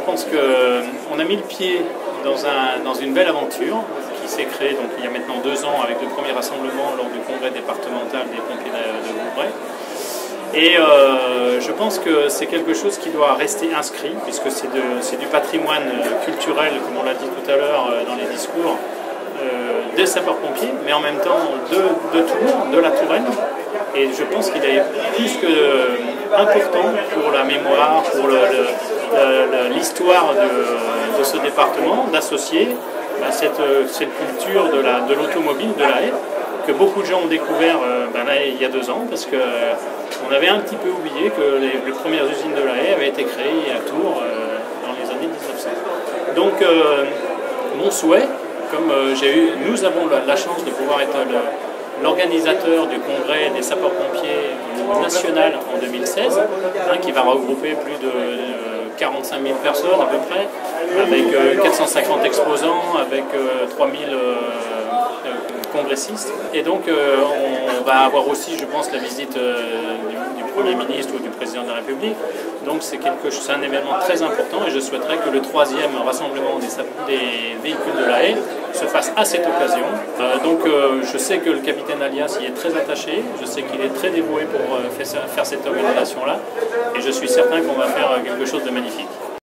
pense qu'on a mis le pied dans une belle aventure qui s'est créée donc, il y a maintenant 2 ans avec le premier rassemblement lors du congrès départemental des pompiers de Vouvray. Et je pense que c'est quelque chose qui doit rester inscrit, puisque c'est du patrimoine culturel, comme on l'a dit tout à l'heure dans les discours, des sapeurs-pompiers, mais en même temps de Tours, de la Touraine. Et je pense qu'il est plus que important pour la mémoire, pour l'histoire de ce département, d'associer cette culture de l'automobile, de la haie, que beaucoup de gens ont découvert là, il y a 2 ans, parce qu'on avait un petit peu oublié que les premières usines de la haie avaient été créées à Tours dans les années 1900. Donc mon souhait, comme nous avons la chance de pouvoir être l'organisateur du congrès des sapeurs-pompiers national en 2016, qui va regrouper plus de 45 000 personnes à peu près, avec 450 exposants, avec 3000 congressistes. Et donc on va avoir aussi, je pense, la visite du Premier ministre ou du Président de la République. Donc c'est un événement très important et je souhaiterais que le 3e rassemblement des véhicules de la haie se fasse à cette occasion. Je sais que le capitaine Alias y est très attaché, je sais qu'il est très dévoué pour faire cette organisation-là et je suis certain qu'on va faire quelque chose de magnifique.